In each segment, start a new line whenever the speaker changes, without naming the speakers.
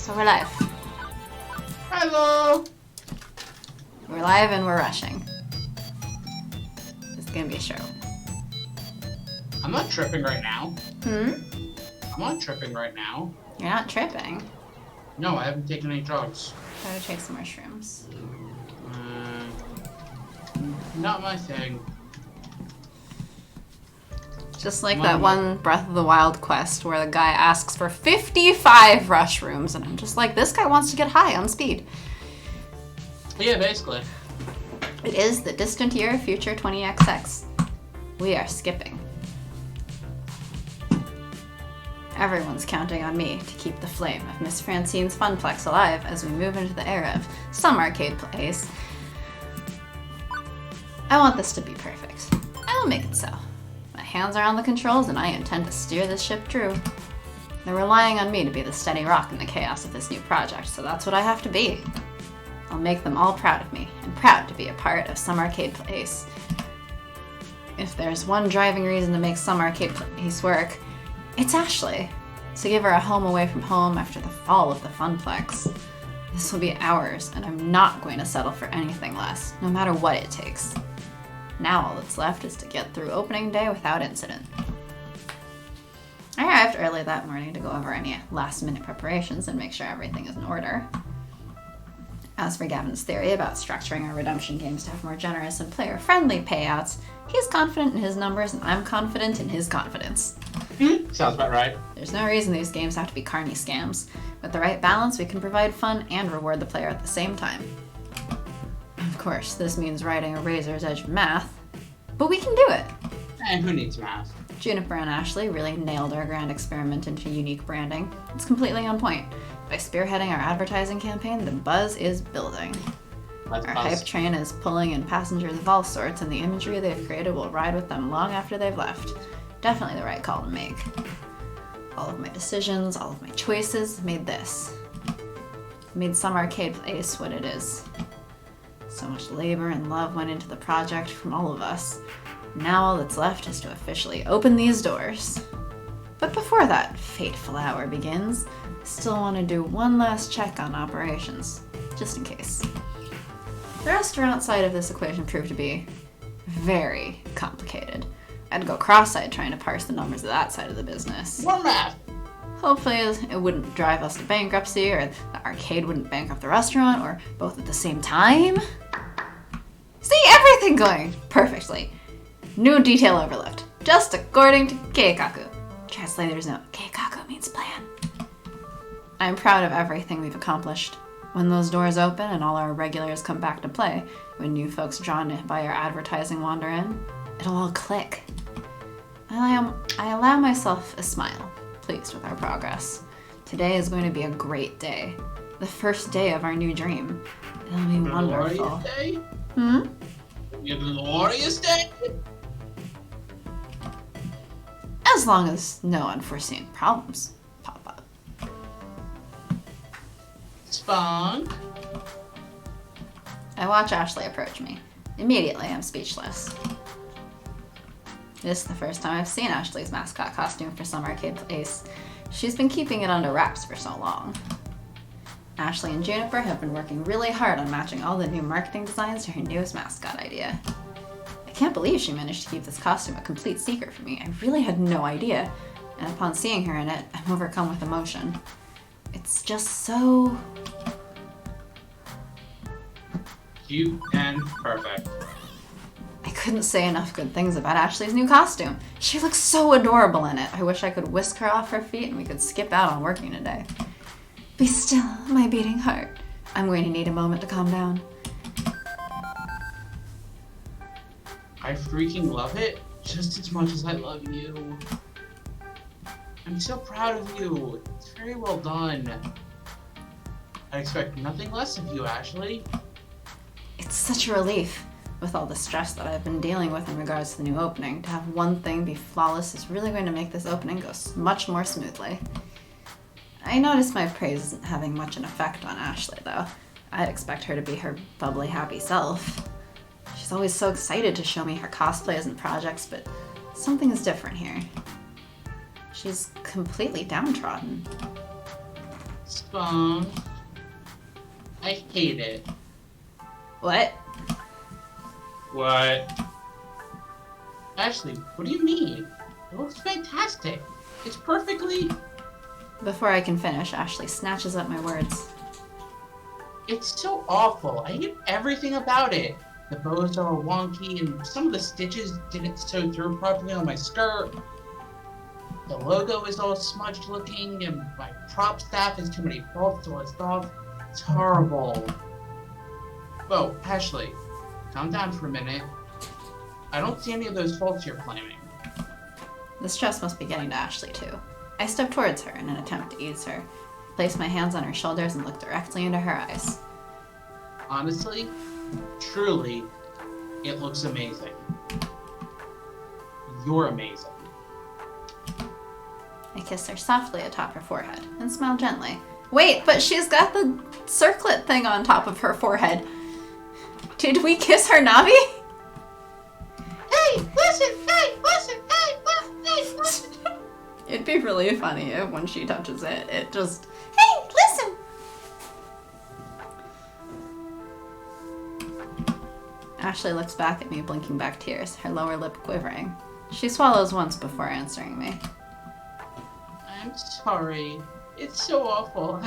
So we're live.
Hello!
We're live and we're rushing. It's gonna be a show.
I'm not tripping right now.
Hmm?
I'm not tripping right now.
You're not tripping.
No, I haven't taken any drugs.
Try to take some mushrooms.
Not my thing.
Just like that one Breath of the Wild quest where the guy asks for 55 mushrooms, and I'm just like, this guy wants to get high on speed.
Yeah, basically.
It is the distant year future 20XX. We are skipping. Everyone's counting on me to keep the flame of Miss Francine's Funplex alive as we move into the era of some arcade place. I want this to be perfect. I will make it so. My hands are on the controls and I intend to steer this ship true. They're relying on me to be the steady rock in the chaos of this new project, so that's what I have to be. I'll make them all proud of me, and proud to be a part of some arcade place. If there's one driving reason to make some arcade place work, it's Ashley. To give her a home away from home after the fall of the Funplex. This will be ours, and I'm not going to settle for anything less, no matter what it takes. Now all that's left is to get through opening day without incident. I arrived early that morning to go over any last-minute preparations and make sure everything is in order. As for Gavin's theory about structuring our redemption games to have more generous and player-friendly payouts, he's confident in his numbers and I'm confident in his confidence.
Sounds about right.
There's no reason these games have to be carny scams. With the right balance, we can provide fun and reward the player at the same time. Of course, this means writing a razor's edge of math, but we can do it.
And who needs math?
Juniper and Ashley really nailed our grand experiment into unique branding. It's completely on point. By spearheading our advertising campaign, the buzz is building. Our hype train is pulling in passengers of all sorts, and the imagery they've created will ride with them long after they've left. Definitely the right call to make. All of my decisions, all of my choices made this. Made some arcade place what it is. So much labor and love went into the project from all of us. Now all that's left is to officially open these doors. But before that fateful hour begins, I still want to do one last check on operations, just in case. The restaurant side of this equation proved to be very complicated. I'd go cross-eyed trying to parse the numbers of that side of the business.
More math!
Hopefully it wouldn't drive us to bankruptcy, or the arcade wouldn't bankrupt the restaurant, or both at the same time. See, everything going perfectly. No detail overlooked, just according to Keikaku. Translator's note, Keikaku means plan. I'm proud of everything we've accomplished. When those doors open and all our regulars come back to play, when new folks drawn by our advertising wander in, it'll all click. I allow myself a smile, pleased with our progress. Today is going to be a great day. The first day of our new dream. It'll be wonderful.
Glorious day? Your glorious day?
As long as no unforeseen problems pop up.
Spunk?
I watch Ashley approach me. Immediately, I'm speechless. This is the first time I've seen Ashley's mascot costume for some arcade place. She's been keeping it under wraps for so long. Ashley and Juniper have been working really hard on matching all the new marketing designs to her newest mascot idea. I can't believe she managed to keep this costume a complete secret from me. I really had no idea, and upon seeing her in it, I'm overcome with emotion. It's just so...
cute and perfect.
I couldn't say enough good things about Ashley's new costume. She looks so adorable in it. I wish I could whisk her off her feet and we could skip out on working today. Be still, my beating heart. I'm going to need a moment to calm down.
I freaking love it just as much as I love you. I'm so proud of you. It's very well done. I expect nothing less of you, Ashley.
It's such a relief. With all the stress that I've been dealing with in regards to the new opening, to have one thing be flawless is really going to make this opening go much more smoothly. I notice my praise isn't having much an effect on Ashley, though. I'd expect her to be her bubbly, happy self. She's always so excited to show me her cosplays and projects, but something is different here. She's completely downtrodden.
Spunk. I hate it.
What?
What? Ashley, what do you mean? It looks fantastic. It's perfectly...
Before I can finish, Ashley snatches up my words.
It's so awful. I hate everything about it. The bows are all wonky, and some of the stitches didn't sew through properly on my skirt. The logo is all smudged looking, and my prop staff has too many faults to list off. It's horrible. Whoa, Ashley, calm down for a minute. I don't see any of those faults you're claiming.
The stress must be getting to Ashley, too. I step towards her in an attempt to ease her, place my hands on her shoulders, and look directly into her eyes.
Honestly, truly, it looks amazing. You're amazing.
I kiss her softly atop her forehead and smile gently. Wait, but she's got the circlet thing on top of her forehead. Did we kiss her Navi?
Hey, listen, listen.
It'd be really funny if when she touches it, it just, hey, listen! Ashley looks back at me, blinking back tears, her lower lip quivering. She swallows once before answering me.
I'm sorry. It's so awful.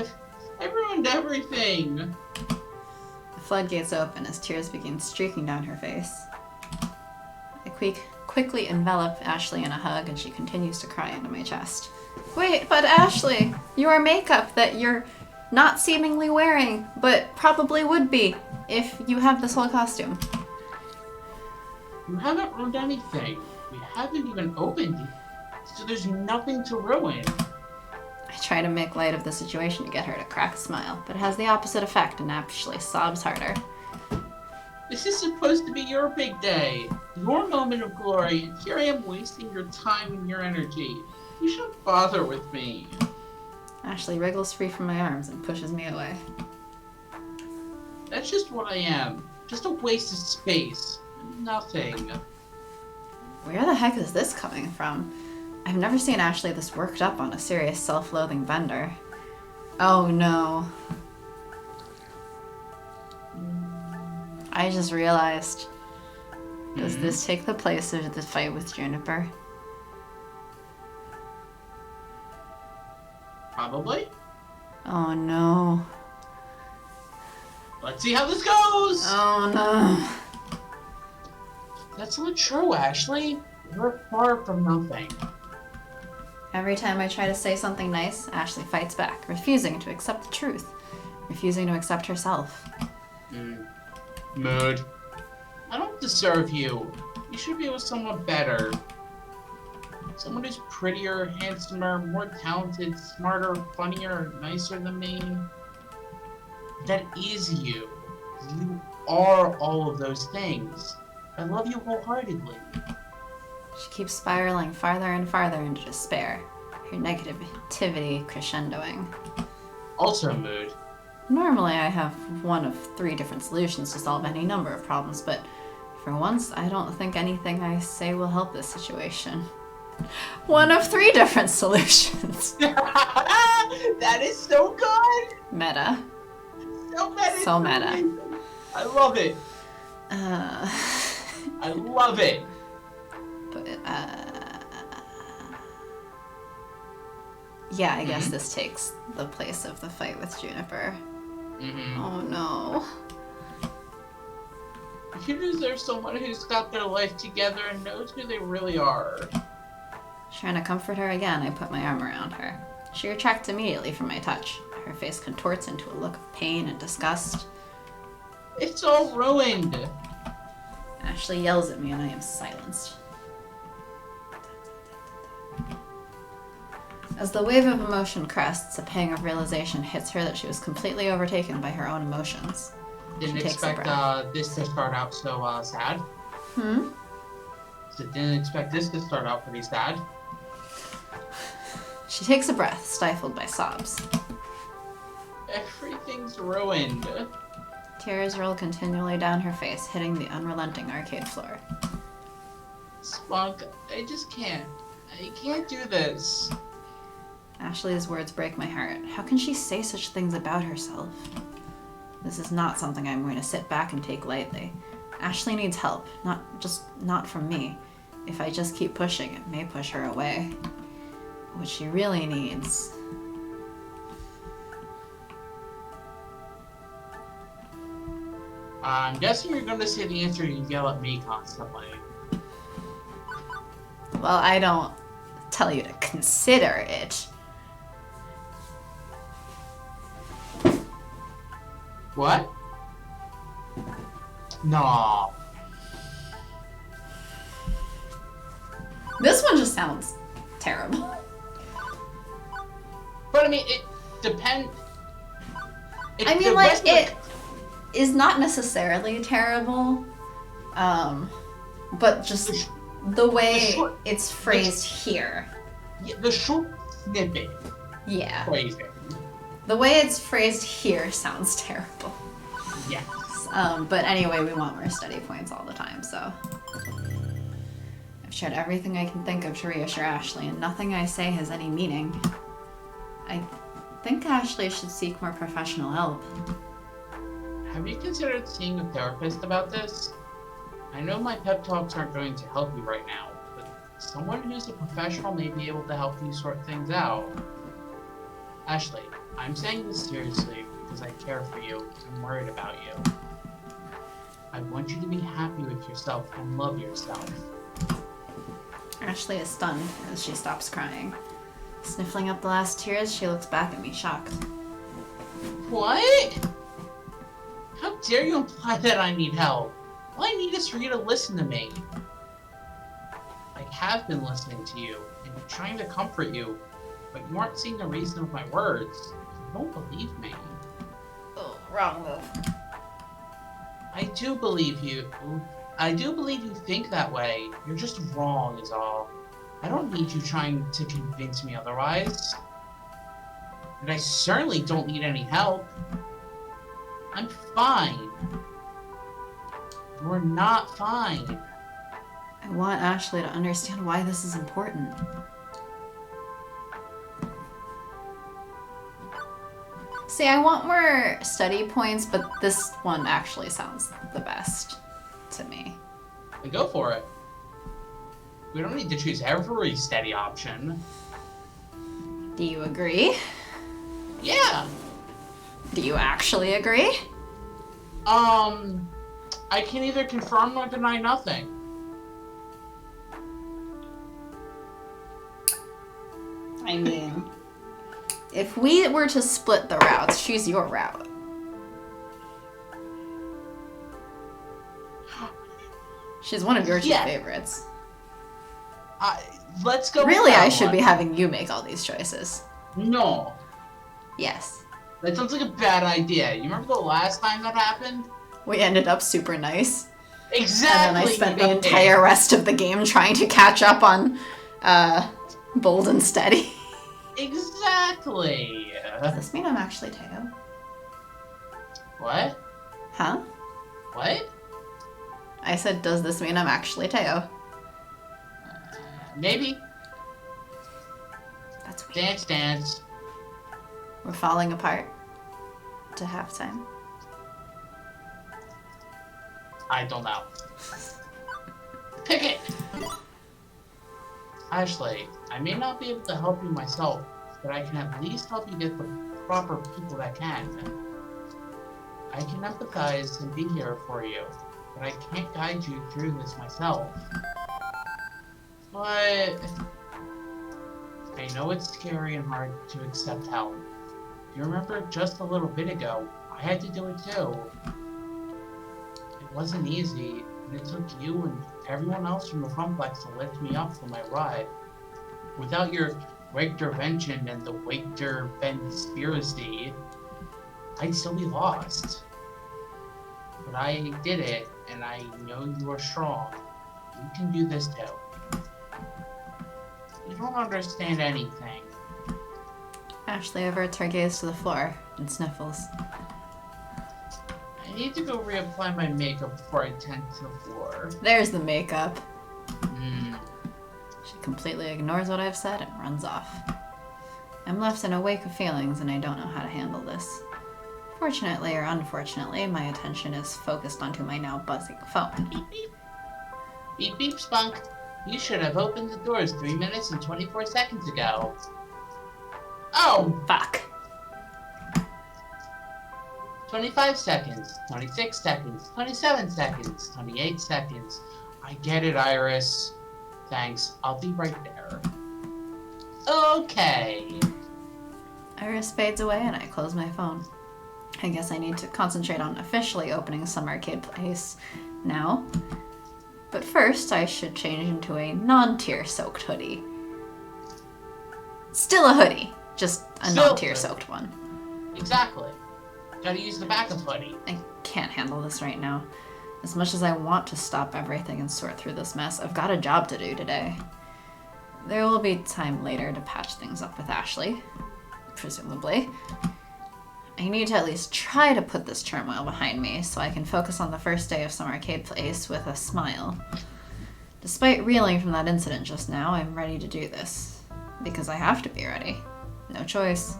I've ruined everything.
The floodgates open as tears begin streaking down her face. I quickly envelop Ashley in a hug, and she continues to cry into my chest. Wait, but Ashley, your makeup that you're not seemingly wearing, but probably would be if you have this whole costume.
You haven't ruined anything. We haven't even opened it, so there's nothing to ruin.
I try to make light of the situation to get her to crack a smile, but it has the opposite effect, and Ashley sobs harder.
This is supposed to be your big day, your moment of glory, and here I am wasting your time and your energy. You shouldn't bother with me.
Ashley wriggles free from my arms and pushes me away.
That's just what I am. Just a waste of space. Nothing.
Where the heck is this coming from? I've never seen Ashley this worked up on a serious self-loathing bender. Oh no. I just realized. Does this take the place of the fight with Juniper?
Probably.
Oh no.
Let's see how this goes!
Oh no.
That's not true, Ashley. You're far from nothing.
Every time I try to say something nice, Ashley fights back, refusing to accept the truth, refusing to accept herself.
Mood. I don't deserve you. You should be with someone better. Someone who's prettier, handsomer, more talented, smarter, funnier, nicer than me. That is you. You are all of those things. I love you wholeheartedly.
She keeps spiraling farther and farther into despair, her negativity crescendoing.
Also, Mood.
Normally I have one of 3 different solutions to solve any number of problems, but for once I don't think anything I say will help this situation. One of 3 different solutions.
That is so good!
Meta.
So meta.
So meta.
I love it. I love it.
But, yeah, I guess this takes the place of the fight with Juniper. Oh no.
You deserve someone who's got their life together and knows who they really are.
Trying to comfort her again, I put my arm around her. She retracts immediately from my touch. Her face contorts into a look of pain and disgust.
It's all ruined.
Ashley yells at me and I am silenced. As the wave of emotion crests, a pang of realization hits her that she was completely overtaken by her own emotions.
Didn't
She takes a
expect
breath.
this to start out so sad. So didn't expect this to start out pretty sad.
She takes a breath, stifled by sobs.
Everything's ruined.
Tears roll continually down her face, hitting the unrelenting arcade floor.
Spunk, I just can't. I can't do this.
Ashley's words break my heart. How can she say such things about herself? This is not something I'm going to sit back and take lightly. Ashley needs help, not from me. If I just keep pushing, it may push her away. What she really needs...
I'm guessing you're gonna say the answer you yell at me constantly.
Well, I don't tell you to consider it.
What? No.
This one just sounds terrible.
But I mean, it depends.
I mean, like, it is not necessarily terrible, but just the way it's phrased here.
Yeah, the short snippet.
Yeah.
Phrasing.
The way it's phrased here sounds terrible.
Yes.
But anyway, we want more study points all the time, so... I've tried everything I can think of to reassure Ashley, and nothing I say has any meaning. I think Ashley should seek more professional help.
Have you considered seeing a therapist about this? I know my pep talks aren't going to help you right now, but someone who's a professional may be able to help you sort things out. Ashley, I'm saying this seriously because I care for you. I'm worried about you. I want you to be happy with yourself and love yourself.
Ashley is stunned as she stops crying. Sniffling up the last tears, she looks back at me, shocked.
What? How dare you imply that I need help? All I need is for you to listen to me. I have been listening to you and trying to comfort you, but you aren't seeing the reason of my words. You don't believe me.
Oh, wrong move.
I do believe you. I do believe you think that way. You're just wrong is all. I don't need you trying to convince me otherwise. And I certainly don't need any help. I'm fine. You're not fine.
I want Ashley to understand why this is important. See, I want more study points, but this one actually sounds the best to me.
Then go for it. We don't need to choose every steady option.
Do you agree?
Yeah.
Do you actually agree?
I can neither confirm nor deny nothing.
I mean, if we were to split the routes, choose your route. She's one of your two favorites.
Let's go.
Really, I should be having you make all these choices.
No.
Yes.
That sounds like a bad idea. You remember the last time that happened?
We ended up super nice.
Exactly.
And then I spent the entire rest of the game trying to catch up on Bold and Steady.
Exactly.
Does this mean I'm actually Teo?
What?
Huh?
What?
I said, does this mean I'm actually Teo?
Maybe.
That's weird.
Dance, dance.
We're falling apart to halftime.
I don't know. Pick it! Ashley, I may not be able to help you myself, but I can at least help you get the proper people that can. I can empathize and be here for you, but I can't guide you through this myself. But I know it's scary and hard to accept help. You remember just a little bit ago, I had to do it too. It wasn't easy, and it took you and everyone else from the complex to lift me up from my ride. Without your intervention and the Waker conspiracy, I'd still be lost. But I did it, and I know you are strong. You can do this too. You don't understand anything.
Ashley averts her gaze to the floor and sniffles.
I need to go reapply my makeup before I tend to the floor.
There's the makeup.
Hmm.
She completely ignores what I've said and runs off. I'm left in a wake of feelings and I don't know how to handle this. Fortunately or unfortunately, my attention is focused onto my now buzzing phone.
Beep beep. Beep beep, Spunk. You should have opened the doors 3 minutes and 24 seconds ago. Oh!
Fuck.
25 seconds, 26 seconds, 27 seconds, 28 seconds. I get it, Iris. Thanks. I'll be right there. Okay.
Iris fades away and I close my phone. I guess I need to concentrate on officially opening some arcade place now. But first, I should change into a non-tear soaked hoodie. Still a hoodie, just a non-tear soaked one.
Exactly. Gotta use the backup hoodie.
I can't handle this right now. As much as I want to stop everything and sort through this mess, I've got a job to do today. There will be time later to patch things up with Ashley, presumably. I need to at least try to put this turmoil behind me so I can focus on the first day of some arcade place with a smile. Despite reeling from that incident just now, I'm ready to do this. Because I have to be ready. No choice.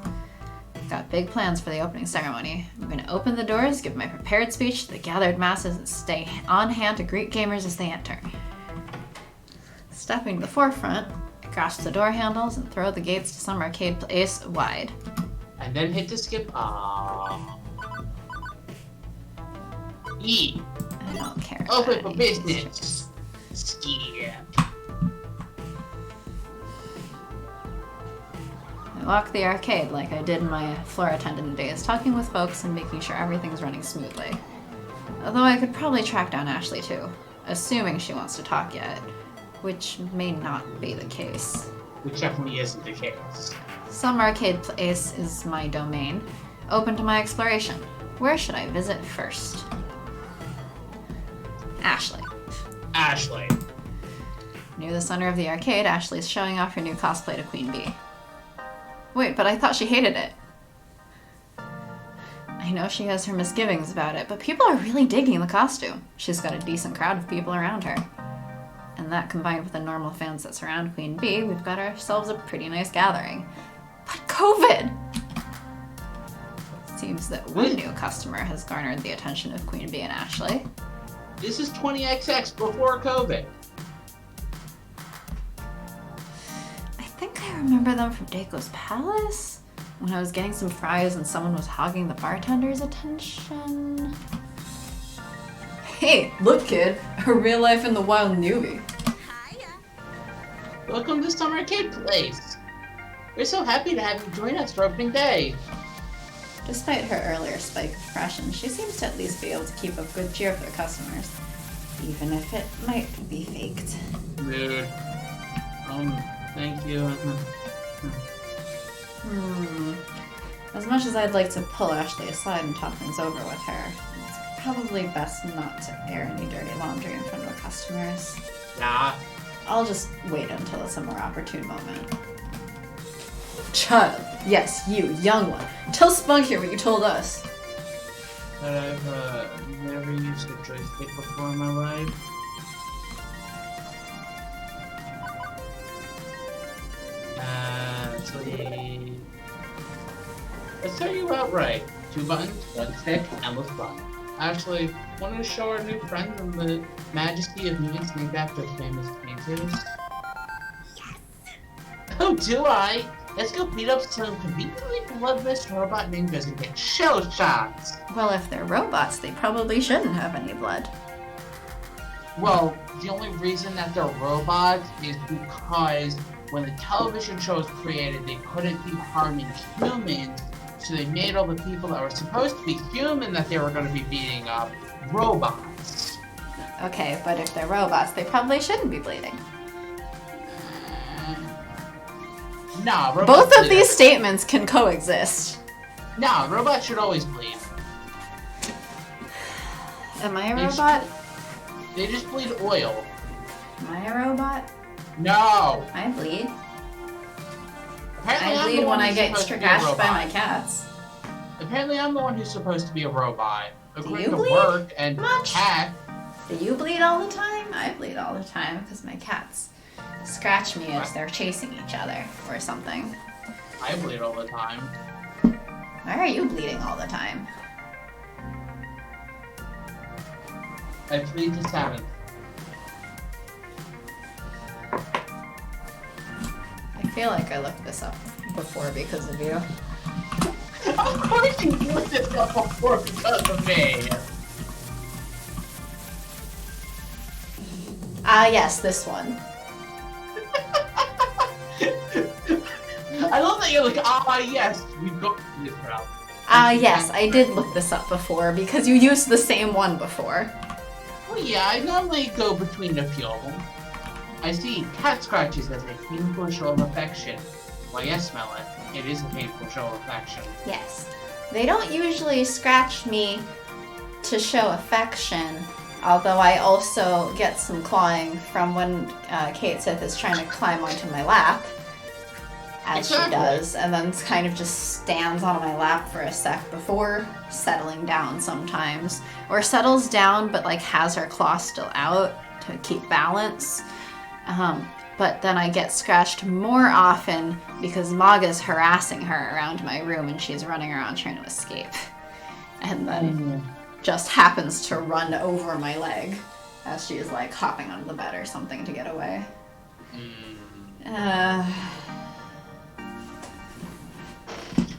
I've got big plans for the opening ceremony. I'm going to open the doors, give my prepared speech to the gathered masses, and stay on hand to greet gamers as they enter. Stepping to the forefront, I grasp the door handles and throw the gates to some arcade place wide.
And then hit the skip. E.
I don't care.
Open for business. Skip.
I walk the arcade like I did in my floor attendant days, talking with folks and making sure everything's running smoothly. Although I could probably track down Ashley too, assuming she wants to talk yet, which may not be the case.
Which definitely isn't the case.
Some arcade place is my domain, open to my exploration. Where should I visit first? Ashley.
Ashley.
Near the center of the arcade, Ashley's showing off her new cosplay to Queen Bee. Wait, but I thought she hated it. I know she has her misgivings about it, but people are really digging the costume. She's got a decent crowd of people around her. And that combined with the normal fans that surround Queen Bee, we've got ourselves a pretty nice gathering. But COVID! It seems that one new customer has garnered the attention of Queen Bee and Ashley.
This is 20XX before COVID.
I think I remember them from Daco's Palace, when I was getting some fries and someone was hogging the bartender's attention. Hey, look kid, a real life in the wild newbie.
Hiya.
Welcome to Summer Arcade Place. We're so happy to have you join us for opening day.
Despite her earlier spike of depression, she seems to at least be able to keep up good cheer for the customers, even if it might be faked.
Rude. Thank you.
As much as I'd like to pull Ashley aside and talk things over with her, it's probably best not to air any dirty laundry in front of the customers.
Nah.
I'll just wait until it's a more opportune moment. Child, yes, you, young one. Tell Spunk here what you told us.
But I've never used a joystick before in my life. Ashley. Let's start you out right. 2 buttons, 1 stick, endless fun. Ashley, want to show our new friends and the majesty of mutants named after famous painters?
Yes.
Oh, do I? Let's go beat up some conveniently bloodless robot ninjas and get shell shots!
Well, if they're robots, they probably shouldn't have any blood.
Well, the only reason that they're robots is because when the television show was created, they couldn't be harming humans, so they made all the people that were supposed to be human that they were going to be beating up robots.
Okay, but if they're robots, they probably shouldn't be bleeding.
Nah, robots
Both of
bleed.
these statements can coexist.
Nah, robots should always bleed.
Am I a
They
robot?
They just bleed oil.
Am I a robot?
No!
I bleed.
Apparently
I
I'm the
bleed
one
when I
who's
get
supposed to be a
scratched by
robot.
my cats.
Apparently I'm the one who's supposed to be a robot. According
you
to
bleed
work and
much?
cat.
Do you bleed all the time? I bleed all the time because my cats scratch me as they're chasing each other or something.
I bleed all the time.
Why are you bleeding all the time?
I plead the 7th.
I feel like I looked this up before because of you.
Of course you looked this up before because of me!
Yes, this one.
I love that you're like, yes, we've got this route.
Yes, I did look this up before because you used the same one before.
Well, yeah, I normally go between a few of them. I see cat scratches as a painful show of affection. Why, yes, smell it. It is a painful show of affection.
Yes. They don't usually scratch me to show affection, although I also get some clawing from when Kate Sith is trying to climb onto my lap, as she does, and then kind of just stands on my lap for a sec before settling down sometimes. Or settles down but like has her claw still out to keep balance. But then I get scratched more often because Maga's harassing her around my room and she's running around trying to escape. And then just happens to run over my leg as she is like hopping onto the bed or something to get away.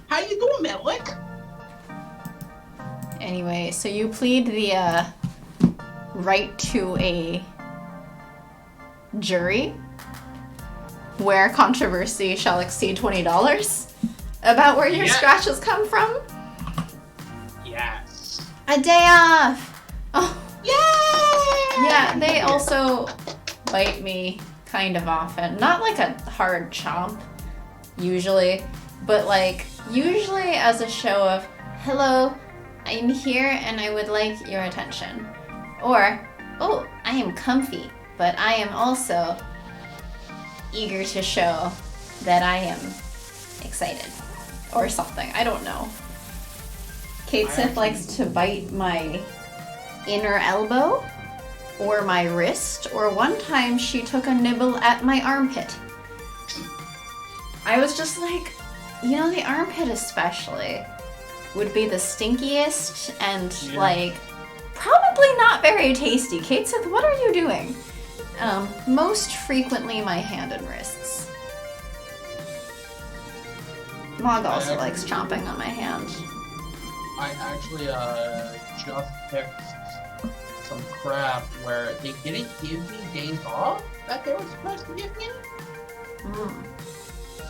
How you doing, Melik?
Anyway, so you plead the right to a jury where controversy shall exceed $20 about where your scratches come from?
Yes.
A day off! Oh,
Yay!
yeah, they also bite me kind of often. Not like a hard chomp, usually, but like, usually as a show of, hello, I'm here and I would like your attention. Or, oh, I am comfy, but I am also eager to show that I am excited. Or something, I don't know. Kate Sith likes to bite my inner elbow, or my wrist, or one time she took a nibble at my armpit. I was just like, you know, the armpit especially would be the stinkiest and like probably not very tasty. Kate Sith, what are you doing? Most frequently my hand and wrists. Mog also likes chomping on my hand.
I actually just picked some crap where they didn't give me days off that they were supposed to give me.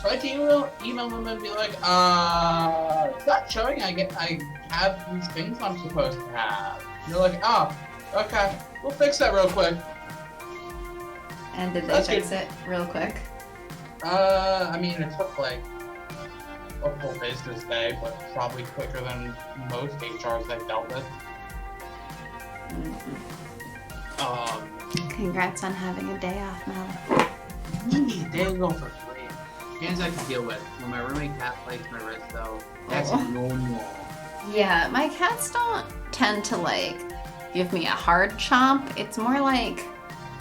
So I had to email them and be like, it's not showing I have these things I'm supposed to have. And they're like, oh, okay, we'll fix that real quick.
And did they fix it real quick?
I mean, it took like a full business day, but probably quicker than most HRs I've dealt with.
Congrats on having a day off, Mel.
They didn't go for free. Things I can deal with. When my roommate cat bites my wrist, though, that's normal.
Yeah, my cats don't tend to like give me a hard chomp. It's more like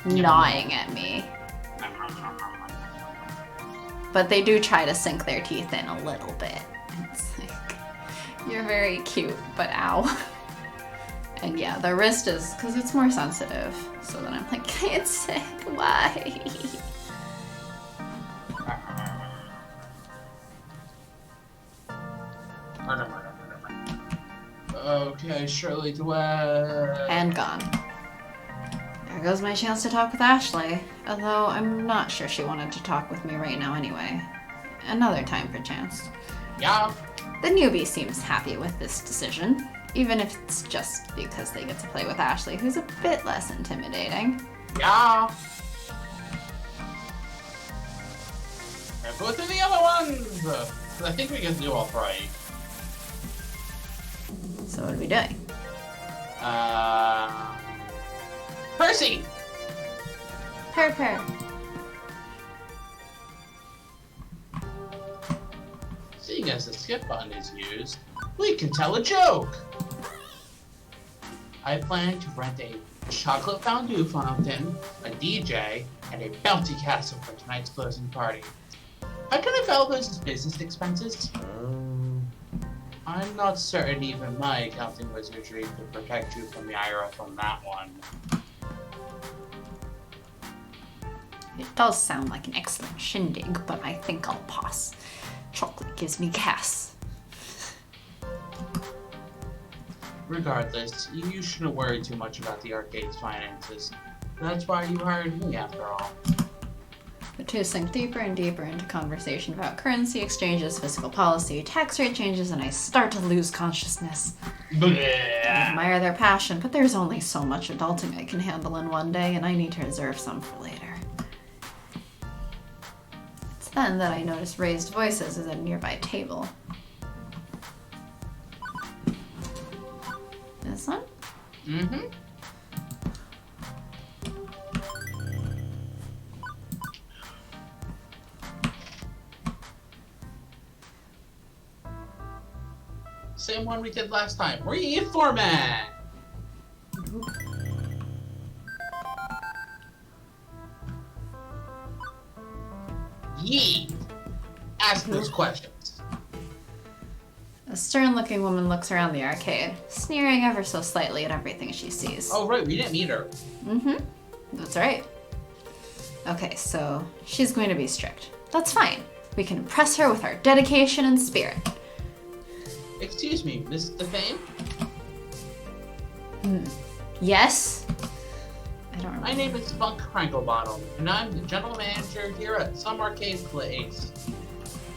gnawing at me. But they do try to sink their teeth in a little bit. It's like, you're very cute, but ow. And yeah, the wrist is, because it's more sensitive. So then I'm like, it's sick, why?
Okay, Shirley Dwell.
And gone. There goes my chance to talk with Ashley. Although I'm not sure she wanted to talk with me right now anyway. Another time perchance.
Yeah.
The newbie seems happy with this decision, even if it's just because they get to play with Ashley, who's a bit less intimidating.
Yeah. And go through the other ones! Because I think we can do all three.
So what are we doing?
Percy!
Purr.
Seeing as the skip button is used, we can tell a joke! I plan to rent a chocolate fondue fountain, a DJ, and a bouncy castle for tonight's closing party. How can I file those as business expenses? I'm not certain even my accounting wizardry could protect you from the IRS on that one.
It does sound like an excellent shindig, but I think I'll pass. Chocolate gives me gas.
Regardless, you shouldn't worry too much about the arcade's finances. That's why you hired me, after all.
The two sink deeper and deeper into conversation about currency exchanges, fiscal policy, tax rate changes, and I start to lose consciousness. I admire their passion, but there's only so much adulting I can handle in one day, and I need to reserve some for later. It's then that I notice raised voices at a nearby table. This one?
Mm-hmm. Same one we did last time. Reformat! Yee! Ask those questions.
A stern-looking woman looks around the arcade, sneering ever so slightly at everything she sees.
Oh, right, we didn't meet her.
Mm-hmm. That's right. Okay, so she's going to be strict. That's fine. We can impress her with our dedication and spirit.
Excuse me, Miss Defame?
Yes? I don't remember.
My name is Funk Cranklebottom, and I'm the general manager here at Some Arcade Place.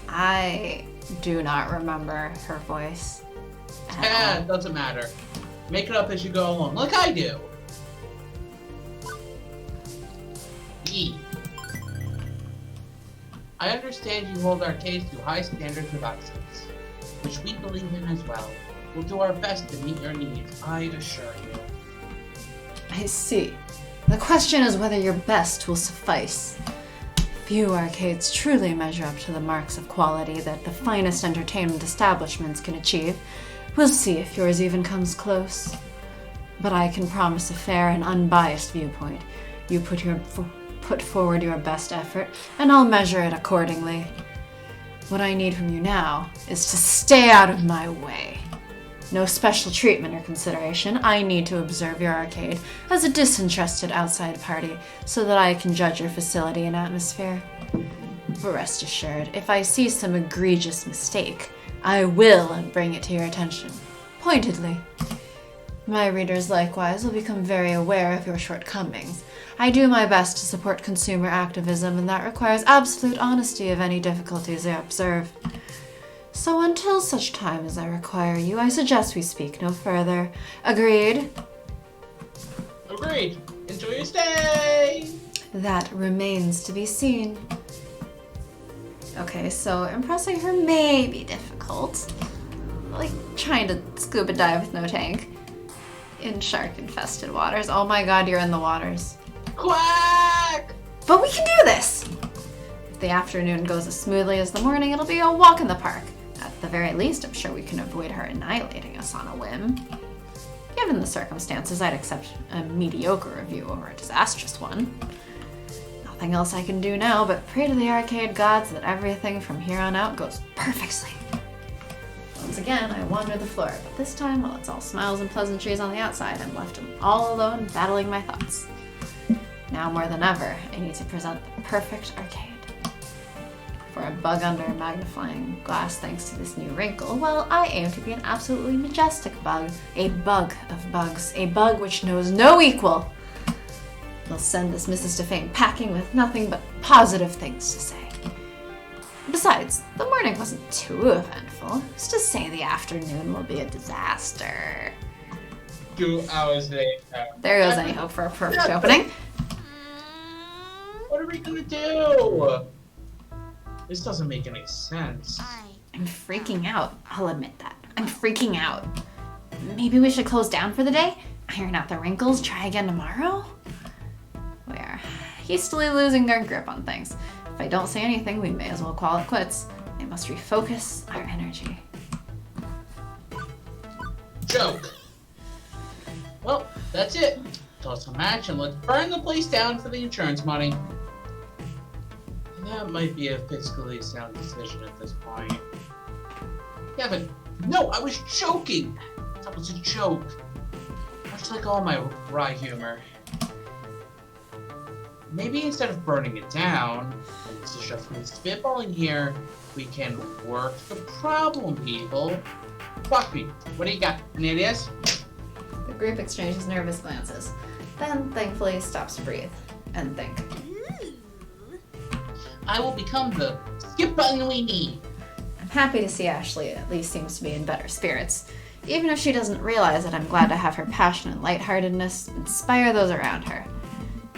I do not remember her voice.
Yeah, it doesn't matter. Make it up as you go along, like I do. Yee. I understand you hold arcades to high standards of excellence, which we believe in as well. We'll do our best to meet your needs, I assure you.
I see. The question is whether your best will suffice. Few arcades truly measure up to the marks of quality that the finest entertainment establishments can achieve. We'll see if yours even comes close. But I can promise a fair and unbiased viewpoint. You put forward your best effort, and I'll measure it accordingly. What I need from you now is to stay out of my way. No special treatment or consideration. I need to observe your arcade as a disinterested outside party so that I can judge your facility and atmosphere. But rest assured, if I see some egregious mistake, I will bring it to your attention, pointedly. My readers likewise will become very aware of your shortcomings. I do my best to support consumer activism, and that requires absolute honesty of any difficulties I observe. So until such time as I require you, I suggest we speak no further. Agreed?
Agreed. Enjoy your stay!
That remains to be seen. Okay, so impressing her may be difficult. Like trying to scuba dive with no tank. In shark-infested waters. Oh my god, you're in the waters.
Quack!
But we can do this! If the afternoon goes as smoothly as the morning, it'll be a walk in the park. At the very least, I'm sure we can avoid her annihilating us on a whim. Given the circumstances, I'd accept a mediocre review over a disastrous one. Nothing else I can do now but pray to the arcade gods that everything from here on out goes perfectly. Once again, I wander the floor, but this time, while it's all smiles and pleasantries on the outside, I'm left all alone battling my thoughts. Now more than ever, I need to present the perfect arcade. For a bug under a magnifying glass thanks to this new wrinkle, well, I aim to be an absolutely majestic bug. A bug of bugs. A bug which knows no equal. We'll send this Mrs. Defame packing with nothing but positive things to say. Besides, the morning wasn't too eventful. Who's to say the afternoon will be a disaster?
2 hours later.
There goes any hope for a perfect opening.
What are we gonna do? This doesn't make any sense.
I'm freaking out. I'll admit that. I'm freaking out. Maybe we should close down for the day? Iron out the wrinkles, try again tomorrow? We are hastily losing our grip on things. If I don't say anything, we may as well call it quits. I must refocus our energy.
Joke. Well, that's it. Toss a match and let's burn the place down for the insurance money. That might be a fiscally sound decision at this point. Yeah, but no, I was joking. That was a joke. Much like all my wry humor. Maybe instead of burning it down, and this is just me spitballing here, we can work the problem, people. Fuck me. What do you got? Any ideas?
The group exchanges nervous glances, then thankfully stops to breathe and think.
I will become the skip button we need.
I'm happy to see Ashley at least seems to be in better spirits. Even if she doesn't realize it, I'm glad to have her passion and lightheartedness inspire those around her.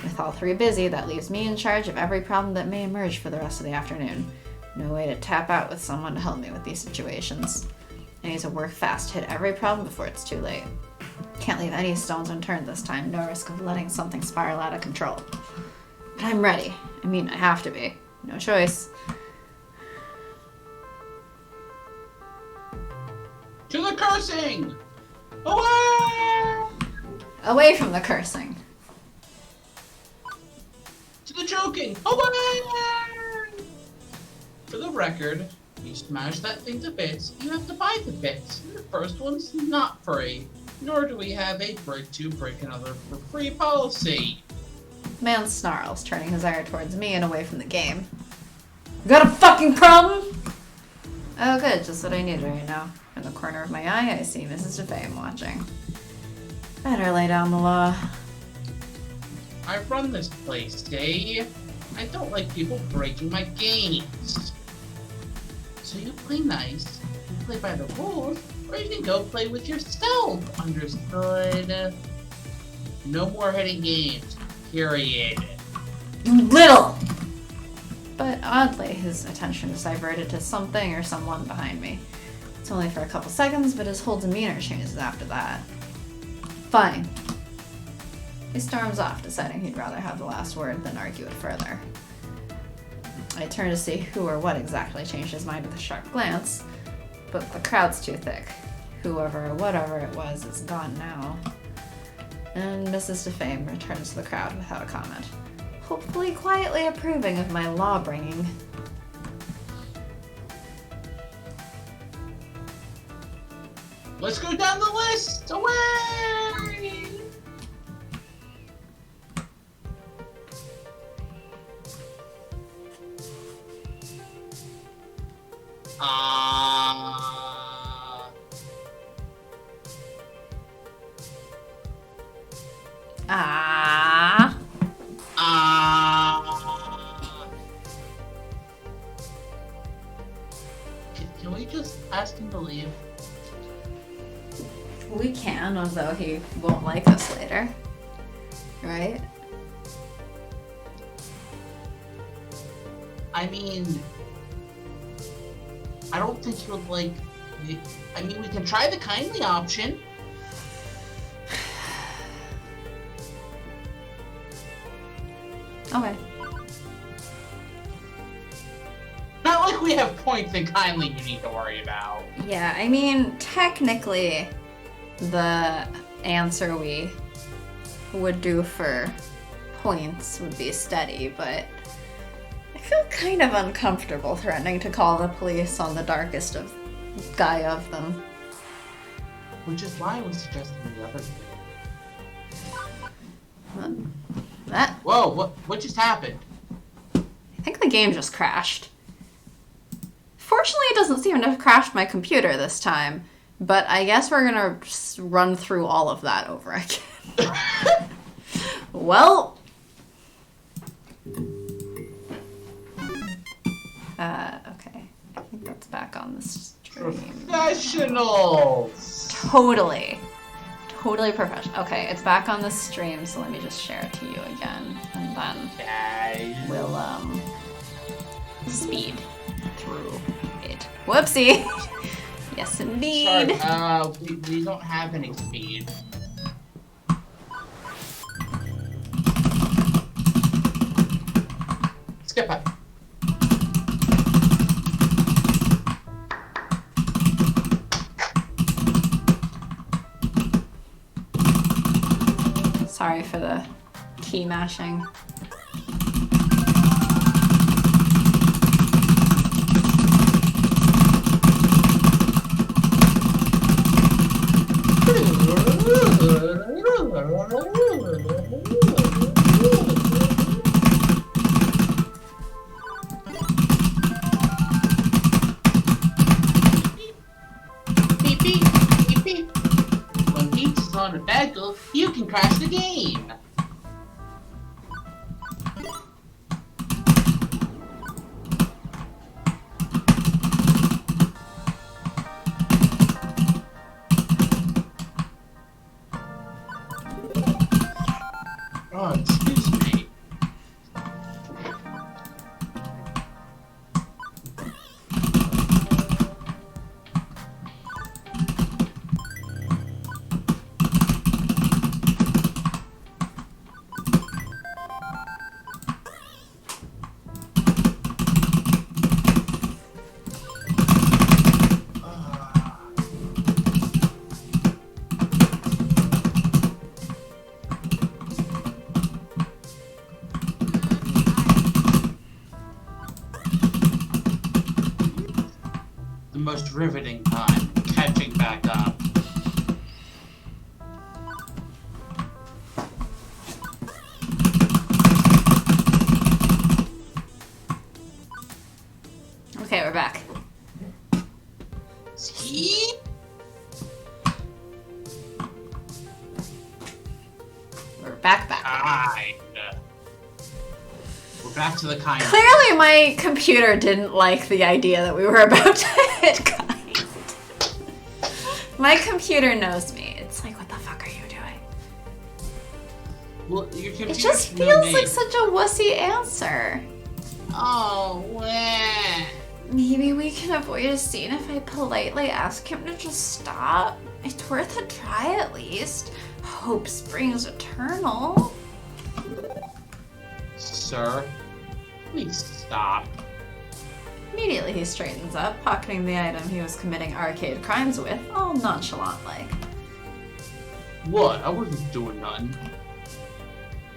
With all three busy, that leaves me in charge of every problem that may emerge for the rest of the afternoon. No way to tap out with someone to help me with these situations. I need to work fast, hit every problem before it's too late. Can't leave any stones unturned this time, no risk of letting something spiral out of control. But I'm ready. I mean, I have to be. No choice.
To the cursing! Away!
Away from the cursing.
To the joking! Away! For the record, you smash that thing to bits, you have to buy the bits. The first one's not free. Nor do we have a break two, break another for free policy.
The man snarls, turning his ire towards me and away from the game. Got a fucking problem? Oh good, just what I needed right now. In the corner of my eye, I see Mrs. DeFame watching. Better lay down the law.
I run this place, Dave. I don't like people breaking my games. So you play nice, you play by the rules, or you can go play with yourself. Understood? No more hitting games. Period.
You little! But oddly, his attention is diverted to something or someone behind me. It's only for a couple seconds, but his whole demeanor changes after that. Fine. He storms off, deciding he'd rather have the last word than argue it further. I turn to see who or what exactly changed his mind with a sharp glance, but the crowd's too thick. Whoever or whatever it was is gone now. And Mrs. DeFame returns to the crowd without a comment, hopefully quietly approving of my law-bringing.
Let's go down the list! Away! Can we just ask him to leave?
We can, although he won't like us later. Right?
I mean, I don't think he would like. I mean, we can try the kindly option.
Okay.
Not like we have points in kindly you need to worry about.
Yeah, I mean, technically, the answer we would do for points would be steady, but I feel kind of uncomfortable threatening to call the police on the darkest of guy of them.
Which is why I was suggesting the other thing.
That?
Whoa, what just happened?
I think the game just crashed. Fortunately, it doesn't seem to have crashed my computer this time, but I guess we're gonna just run through all of that over again. Well... okay. I think that's back on the stream.
Professionals!
Totally professional. Okay, it's back on the stream, so let me just share it to you again, and then
Guys.
we'll, speed through it. Whoopsie! Yes, indeed.
Sorry, we don't have any speed. Skip it.
Sorry for the key mashing.
Beep, beep, beep, beep. When pizza's on a bagel, you can crash the game. Oh, excuse me. The most riveting time, catching back up.
Okay, we're back.
See?
We're back.
Kind. We're back to the kind.
Clearly my computer didn't like the idea that we were about to hit kind. My computer knows me. It's like, what the fuck are you doing?
Well, your computer
It just
should know
feels
me.
like such a wussy answer.
Oh, wah.
Maybe we can avoid a scene if I politely ask him to just stop. It's worth a try at least. Hope springs eternal.
Sir, please stop.
Immediately he straightens up, pocketing the item he was committing arcade crimes with, all nonchalant-like.
What? I wasn't doing none.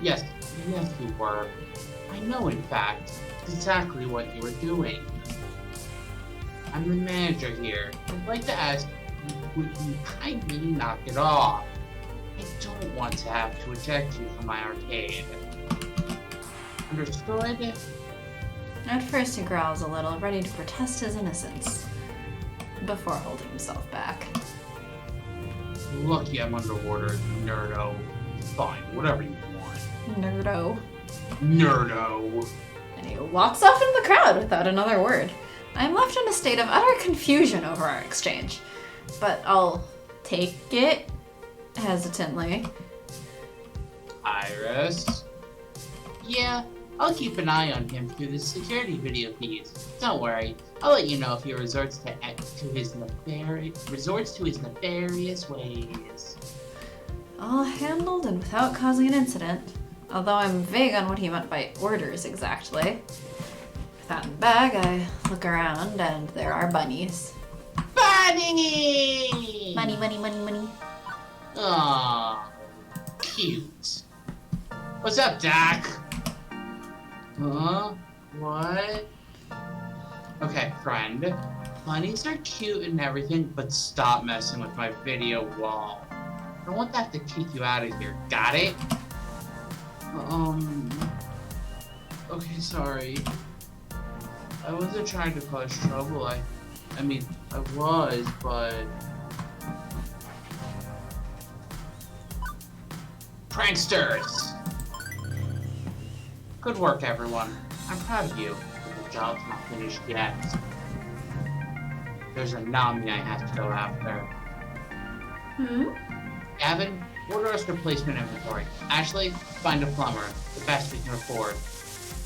Yes, you were. I know, in fact, exactly what you were doing. I'm the manager here. I'd like to ask, would you kindly knock it off? I don't want to have to eject you from my arcade. Understood?
At first he growls a little, ready to protest his innocence, before holding himself back.
Lucky I'm underwater, nerdo. Fine, whatever you want.
Nerdo.
Nerdo.
And he walks off into the crowd without another word. I am left in a state of utter confusion over our exchange, but I'll take it hesitantly.
Iris? Yeah, I'll keep an eye on him through the security video feeds. Don't worry, I'll let you know if he resorts to his nefarious ways.
All handled and without causing an incident, although I'm vague on what he meant by orders exactly. With that in the bag, I look around and there are bunnies.
Bunny!
Money, money, money, money.
Aww, cute. What's up, Doc? Huh? What? Okay, friend. Bunnies are cute and everything, but stop messing with my video wall. I don't want that to kick you out of here. Got it? Okay, sorry. I wasn't trying to cause trouble. I mean, I was, but... Pranksters! Good work, everyone. I'm proud of you, but the job's not finished yet. There's a Nami I have to go after. Gavin, order us replacement inventory. Ashley, find a plumber. The best we can afford.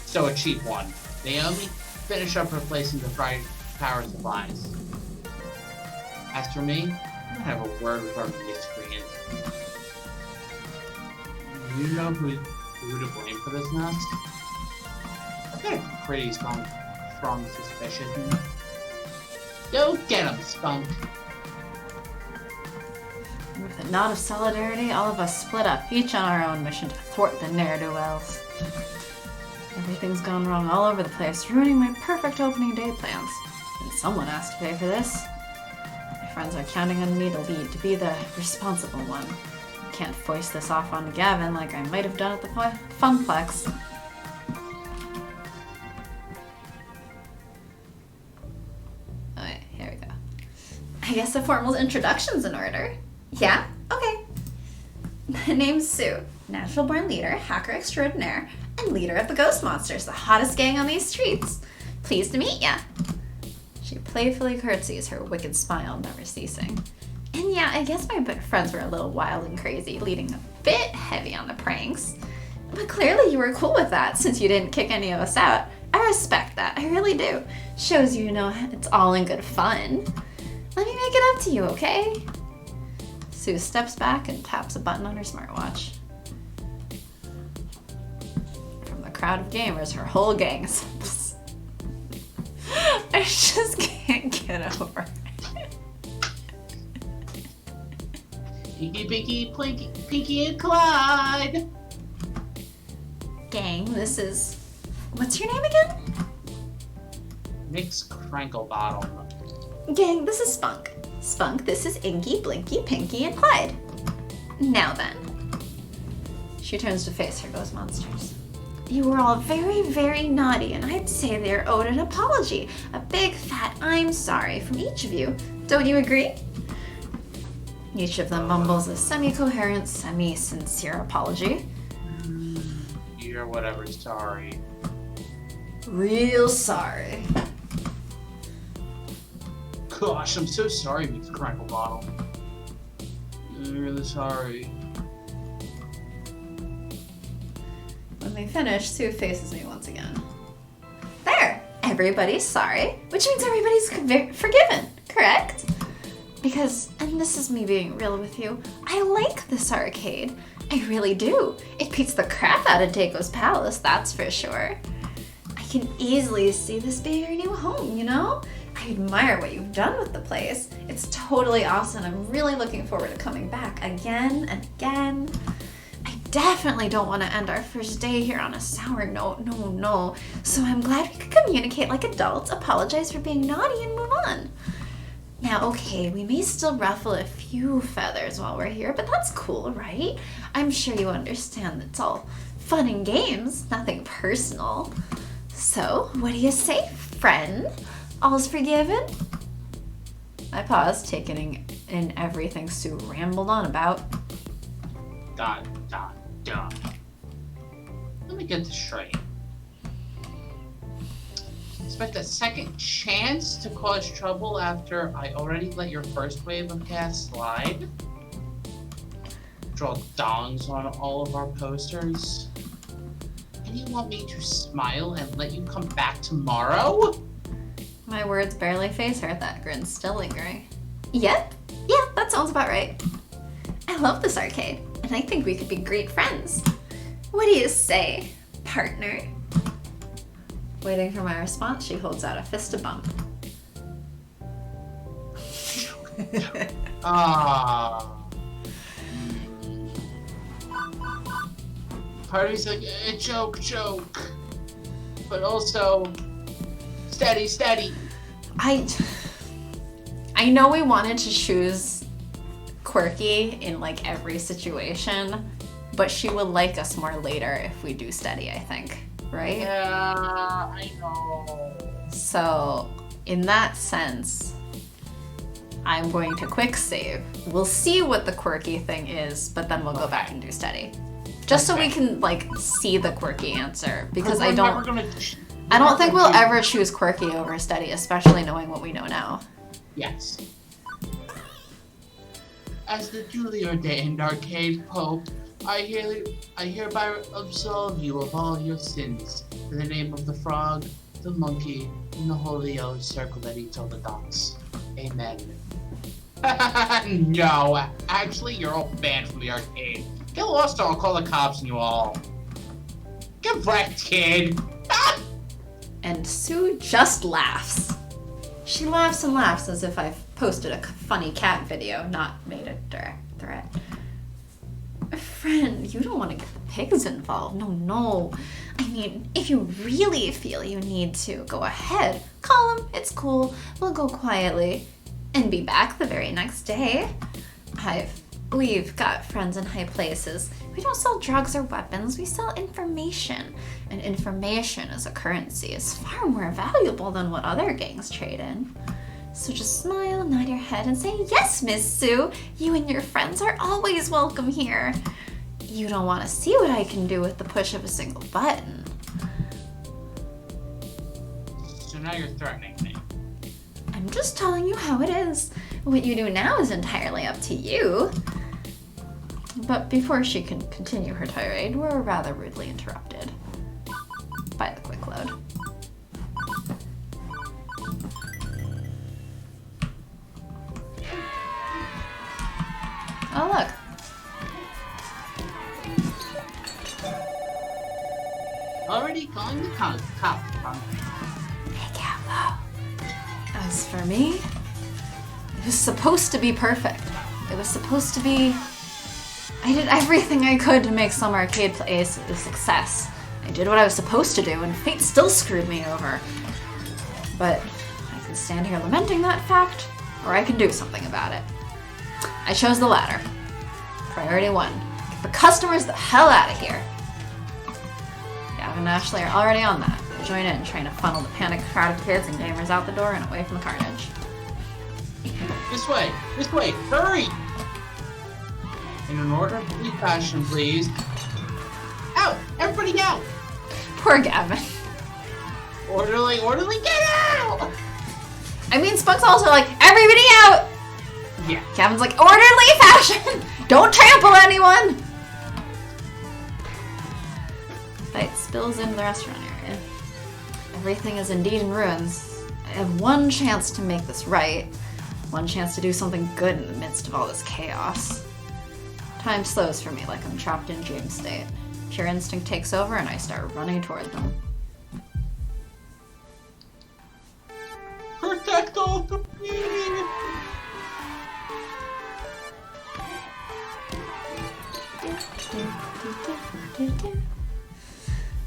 So a cheap one. Naomi, finish up replacing the fried power supplies. As for me, I don't have a word with our miscreants. You know who to blame for this mess? I've got a pretty strong suspicion. Go get him, skunk!
With a nod of solidarity, all of us split up, each on our own mission to thwart the ne'er-do-wells. Everything's gone wrong all over the place, ruining my perfect opening day plans. And someone has to pay for this. My friends are counting on me to lead, to be the responsible one. can't foist this off on Gavin like I might have done at the Funplex. Alright, here we go. I guess a formal introduction's in order. Yeah? Okay. My name's Sue, natural-born leader, hacker extraordinaire, and leader of the Ghost Monsters, the hottest gang on these streets. Pleased to meet ya. She playfully curtsies, her wicked smile never ceasing. And yeah, I guess my friends were a little wild and crazy, leading a bit heavy on the pranks. But clearly you were cool with that since you didn't kick any of us out. I respect that, I really do. Shows you know it's all in good fun. Let me make it up to you, okay? Sue steps back and taps a button on her smartwatch. From the crowd of gamers, her whole gang is... I just can't get over it.
Pinky, Pinky, Pinky, Pinky, and Clyde!
Gang, this is... What's your name again?
Mix Crankle Bottle.
Gang, this is Spunk. Spunk, this is Inky, Blinky, Pinky, and Clyde. Now then. She turns to face her ghost monsters. You were all very, very naughty, and I'd say they're owed an apology. A big, fat I'm sorry from each of you. Don't you agree? Each of them mumbles a semi-coherent, semi-sincere apology.
You're whatever, sorry.
Real sorry.
Gosh, I'm so sorry, Mix Crankle Bottle. I'm really sorry.
When they finish, Sue faces me once again. There! Everybody's sorry, which means everybody's forgiven, correct? Because, and this is me being real with you, I like this arcade. I really do. It beats the crap out of Dago's Palace, that's for sure. I can easily see this being your new home, you know? I admire what you've done with the place. It's totally awesome. I'm really looking forward to coming back again and again. I definitely don't want to end our first day here on a sour note. No. So I'm glad we could communicate like adults, apologize for being naughty, and move on. Now, okay, we may still ruffle a few feathers while we're here, but that's cool, right? I'm sure you understand it's all fun and games, nothing personal. So, what do you say, friend? All's forgiven? I paused, taking in everything Sue rambled on about.
Dot. Let me get this straight. Expect a second chance to cause trouble after I already let your first wave of gas slide? Draw dongs on all of our posters? And you want me to smile and let you come back tomorrow?
My words barely phase her, that grin's still lingering. Yep, yeah, that sounds about right. I love this arcade, and I think we could be great friends. What do you say, partner? Waiting for my response, she holds out a fist to bump.
Part of me's like, joke. But also, steady.
I know we wanted to choose quirky in like every situation, but she will like us more later if we do steady, I think. Right?
Yeah, I know.
So, in that sense, I'm going to quick save. We'll see what the quirky thing is, but then we'll go back and do steady. Just so we can, like, see the quirky answer. Because I don't think we'll ever choose quirky over steady, especially knowing what we know now.
Yes. As the duly ordained arcade pope, I hereby absolve you of all your sins, in the name of the frog, the monkey, and the holy yellow circle that eats all the dots. Amen. No, actually, you're all banned from the arcade. Get lost or I'll call the cops on you all. Get wrecked, kid!
And Sue just laughs. She laughs and laughs as if I've posted a funny cat video, not made a direct threat. Friend, you don't want to get the pigs involved. No. I mean, if you really feel you need to, go ahead. Call them. It's cool. We'll go quietly and be back the very next day. I've We've got friends in high places. We don't sell drugs or weapons, we sell information. And information as a currency is far more valuable than what other gangs trade in. So just smile, nod your head, and say, yes, Miss Sue, you and your friends are always welcome here. You don't want to see what I can do with the push of a single button.
So now you're threatening me.
I'm just telling you how it is. What you do now is entirely up to you. But before she can continue her tirade, we're rather rudely interrupted by the quick load. Oh, look.
Already calling the cop.
Make out low. As for me, it was supposed to be perfect. It was supposed to be... I did everything I could to make some arcade place a success. I did what I was supposed to do, and fate still screwed me over. But I can stand here lamenting that fact, or I can do something about it. I chose the latter. Priority 1. Get the customers the hell out of here. Gavin and Ashley are already on that. They join in, trying to funnel the panicked crowd of kids and gamers out the door and away from the carnage.
This way, hurry! In an orderly fashion, please. Out! Everybody out!
Poor Gavin.
Orderly, get out!
I mean, Spunk's also like, everybody out!
Yeah.
Gavin's like, orderly fashion! Don't trample anyone! Fight spills into the restaurant area. Everything is indeed in ruins. I have one chance to make this right. One chance to do something good in the midst of all this chaos. Time slows for me like I'm trapped in dream state. Pure instinct takes over and I start running toward them.
Protect all the people!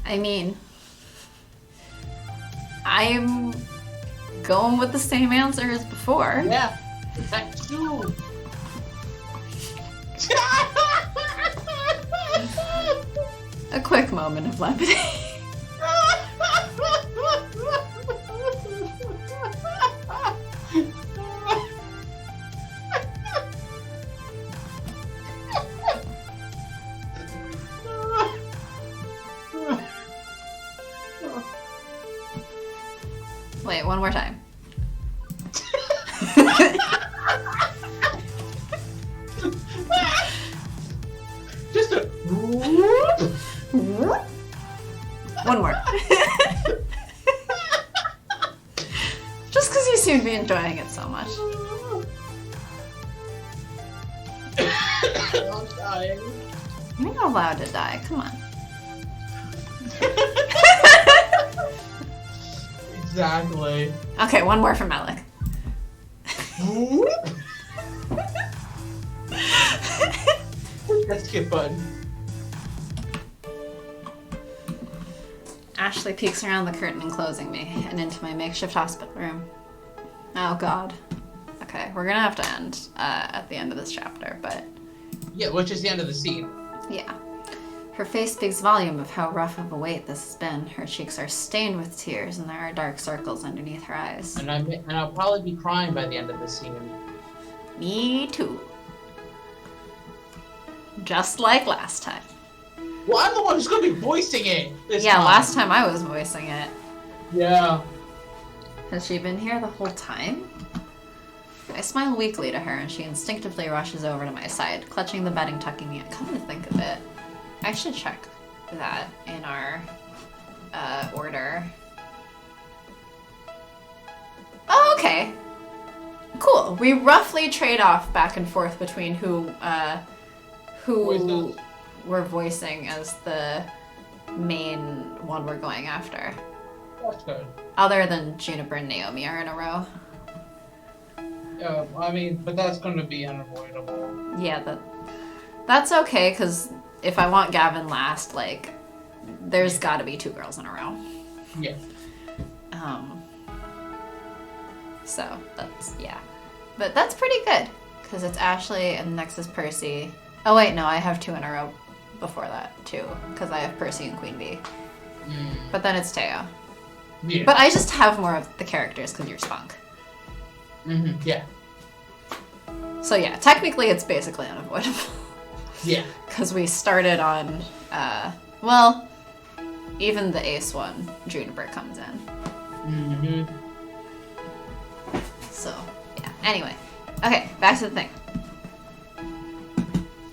I mean, I'm going with the same answer as before.
Yeah, protect you!
A quick moment of levity. Wait, one more time.
Just a...
One more. Just because you seem to be enjoying it so much.
I'm dying.
You're not allowed to die. Come on.
Exactly.
Okay, one more from Alec.
Let's skip button.
Ashley peeks around the curtain enclosing me and into my makeshift hospital room. Oh god. Okay, we're gonna have to end at the end of this chapter, but...
Yeah, which is the end of the scene.
Yeah. Her face speaks volume of how rough of a wait this has been. Her cheeks are stained with tears and there are dark circles underneath her eyes.
And I'll probably be crying by the end of the scene.
Me too. Just like last time.
Well, I'm the one who's gonna be voicing it this
Yeah,
time.
last time I was voicing it.
Yeah.
Has she been here the whole time? I smile weakly to her and she instinctively rushes over to my side, clutching the bedding, tucking me in. Come to think of it, I should check that in our order. Oh, okay. Cool. We roughly trade off back and forth between who
Voices.
we're voicing as the main one we're going after.
That's good.
Other than Juniper and Naomi are in a row.
I mean, but that's gonna be unavoidable.
Yeah, that's okay, because if I want Gavin last, like, there's gotta be 2 girls in a row.
Yeah.
So, that's, yeah. But that's pretty good, Because it's Ashley and next is Percy. Oh wait, no, I have 2 in a row before that too. Because I have Percy and Queen Bee. But then it's Teo.
Yeah.
But I just have more of the characters because you're Spunk.
Yeah.
So yeah, technically it's basically unavoidable.
Yeah.
Because we started on, well, even the ace one, Juniper comes in. So, yeah. Anyway. Okay, back to the thing.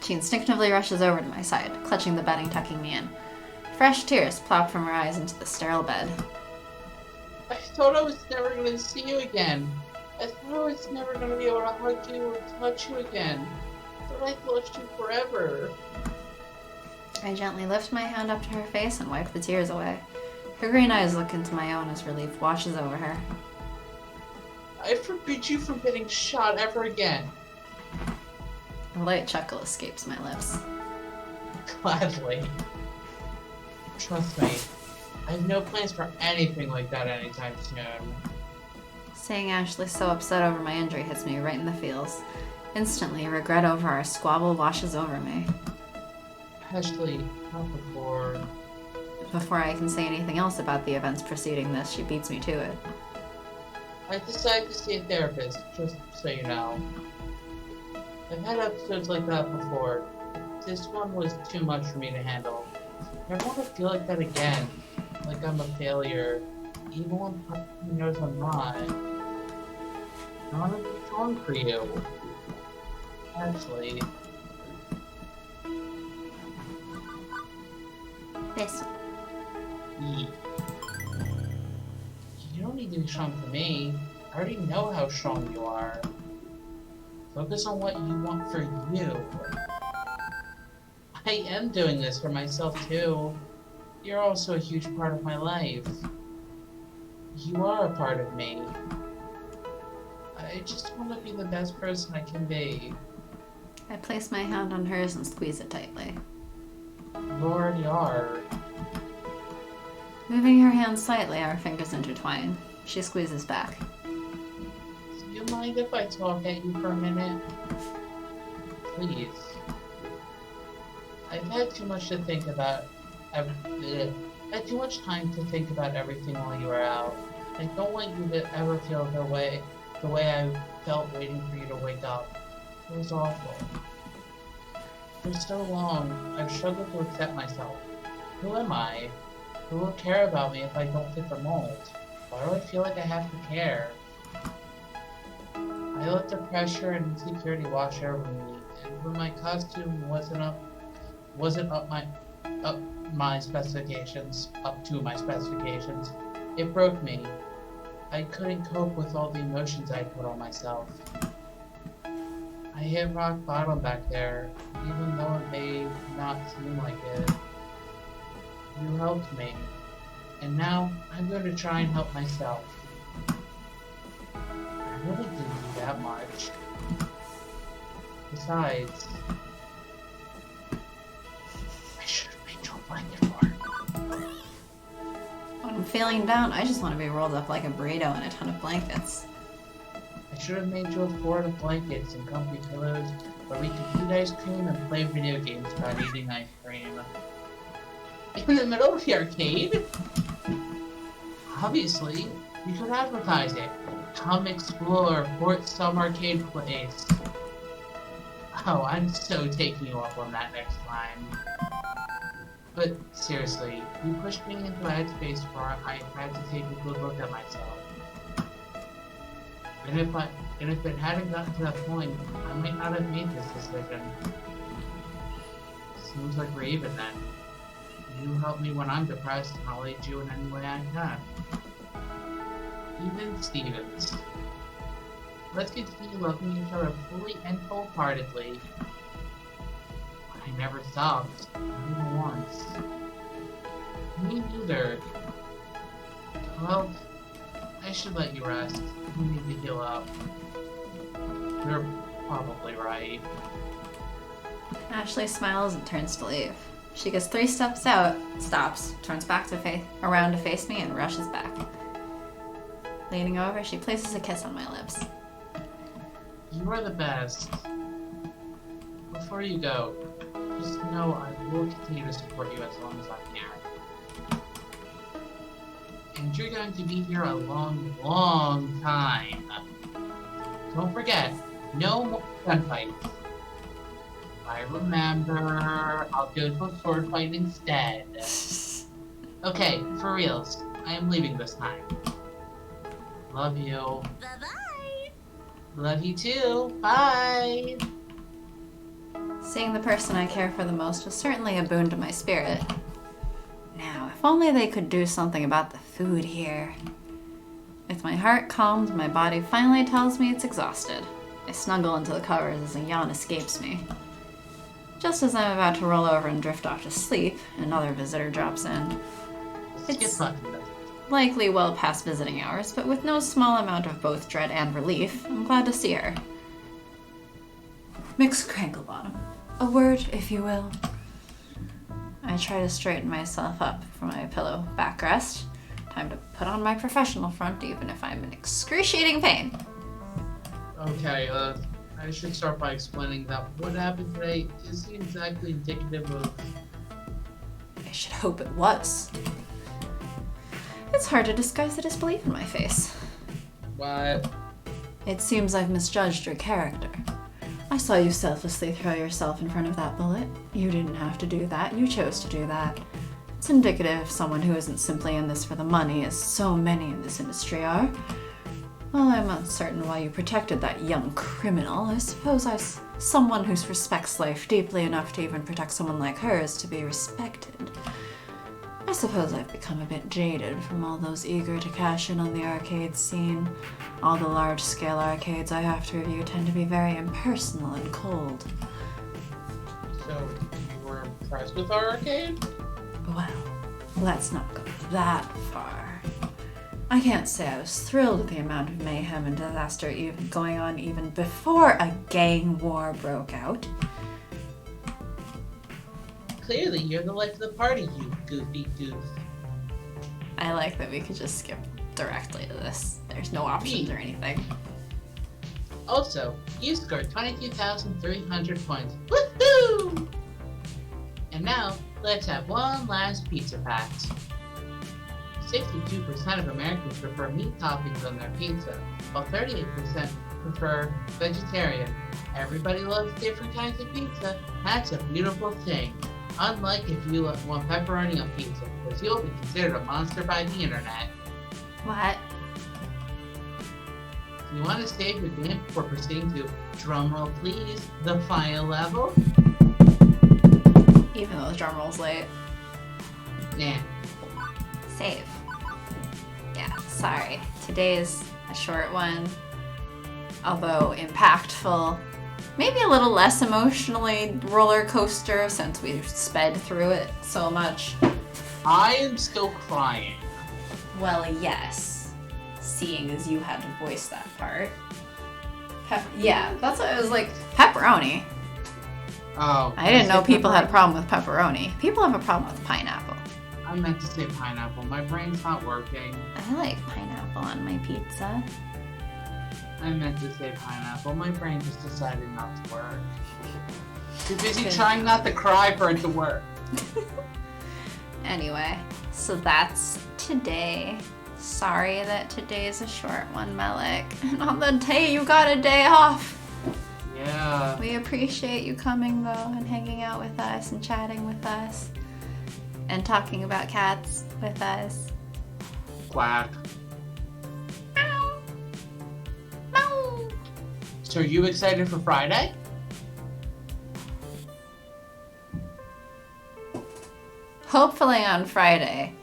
She instinctively rushes over to my side, clutching the bedding, tucking me in. Fresh tears plop from her eyes into the sterile bed.
I thought I was never going to see you again. I thought I was never going to be able to hug you or touch you again. I thought I lost you forever.
I gently lift my hand up to her face and wipe the tears away. Her green eyes look into my own as relief washes over her.
I forbid you from getting shot ever again.
A light chuckle escapes my lips.
Gladly. Trust me, I have no plans for anything like that anytime soon.
Seeing Ashley so upset over my injury hits me right in the feels. Instantly, regret over our squabble washes over me.
Ashley, not before.
Before I can say anything else about the events preceding this, she beats me to it.
I decided to see a therapist, just so you know. I've had episodes like that before. This one was too much for me to handle. I don't want to feel like that again. Like I'm a failure. Even when part of me knows I'm not. I want to be strong for you. Ashley.
This.
You don't need to be strong for me. I already know how strong you are. Focus on what you want for you. I am doing this for myself too. You're also a huge part of my life. You are a part of me. I just want to be the best person I can be.
I place my hand on hers and squeeze it tightly.
You already are.
Moving her hand slightly, our fingers intertwine. She squeezes back.
Do you mind if I talk at you for a minute? Please. I've had too much to think about. I've had too much time to think about everything while you were out. I don't want you to ever feel the way I felt waiting for you to wake up. It was awful. For so long, I've struggled to accept myself. Who am I? Who will care about me if I don't fit the mold? Why do I feel like I have to care? I let the pressure and insecurity wash over me, and when my costume wasn't up to my specifications, it broke me. I couldn't cope with all the emotions I put on myself. I hit rock bottom back there, even though it may not seem like it. You helped me, and now I'm going to try and help myself. I really didn't do that much. Besides, I should have made you a blanket for it.
When I'm feeling down, I just want to be rolled up like a burrito in a ton of blankets.
I should have made you a fort of blankets and comfy pillows where we could eat ice cream and play video games about eating ice cream. In the middle of the arcade? Obviously, you could advertise it. Come explore Fort Some Arcade Place. Oh, I'm so taking you up on that next time. But seriously, you pushed me into a headspace where I had to take a good look at myself. And if it hadn't gotten to that point, I might not have made this decision. Seems like we're even then. You help me when I'm depressed, and I'll aid you in any way I can. Even Stevens. Let's continue loving each other fully and wholeheartedly. I never stopped, not even once. Me neither. Well, I should let you rest. You need to heal up. You're probably right.
Ashley smiles and turns to leave. She goes 3 steps out, stops, turns back around to face me, and rushes back. Leaning over, she places a kiss on my lips.
You are the best. Before you go, just know I will continue to support you as long as I can. And you're going to be here a long, long time. Don't forget, no more gunfights. I remember, I'll go to a sword fight instead. Okay, for reals, I am leaving this time. Love you.
Bye-bye.
Love you too. Bye.
Seeing the person I care for the most was certainly a boon to my spirit. Now, if only they could do something about the food here. With my heart calmed, my body finally tells me it's exhausted. I snuggle into the covers as a yawn escapes me. Just as I'm about to roll over and drift off to sleep, another visitor drops in. It's likely well past visiting hours, but with no small amount of both dread and relief, I'm glad to see her. Miss Cranklebottom. A word, if you will. I try to straighten myself up from my pillow backrest. Time to put on my professional front, even if I'm in excruciating pain.
Okay, I should start by explaining that what happened today isn't exactly indicative of...
I should hope it was. It's hard to disguise the disbelief in my face.
What?
It seems I've misjudged your character. I saw you selflessly throw yourself in front of that bullet. You didn't have to do that. You chose to do that. It's indicative of someone who isn't simply in this for the money, as so many in this industry are. While I'm uncertain why you protected that young criminal, I suppose someone who respects life deeply enough to even protect someone like her is to be respected. I suppose I've become a bit jaded from all those eager to cash in on the arcade scene. All the large-scale arcades I have to review tend to be very impersonal and cold.
So, you were impressed with our arcade?
Well, let's not go that far. I can't say I was thrilled with the amount of mayhem and disaster going on even before a gang war broke out.
Clearly, you're the life of the party, you goofy goof.
I like that we could just skip directly to this. There's no options or anything.
Also, you scored 22,300 points. Woohoo! And now, let's have one last pizza fact. 62% of Americans prefer meat toppings on their pizza, while 38% prefer vegetarian. Everybody loves different kinds of pizza. That's a beautiful thing. Unlike if you want pepperoni on pizza, because you'll be considered a monster by the internet.
What?
You want to save your game before proceeding to, drumroll please, the final level?
Even though the drum roll's late.
Nah.
Save. Yeah, sorry. Today's a short one, although impactful. Maybe a little less emotionally roller coaster since we've sped through it so much.
I am still crying.
Well, yes. Seeing as you had to voice that part. Yeah, that's what I was like. Pepperoni.
Oh.
I didn't know people had a problem with pepperoni. People have a problem with pineapple.
I meant to say pineapple. My brain's not working.
I like pineapple on my pizza.
I meant to say pineapple. My brain just decided not to work. Too busy
Good.
trying not to cry for it to work.
Anyway, so that's today. Sorry that today's a short one, Malik. And on the day you got a day off.
Yeah.
We appreciate you coming though and hanging out with us and chatting with us and talking about cats with us.
Quack.
Meow. Meow.
So are you excited for Friday?
Hopefully on Friday,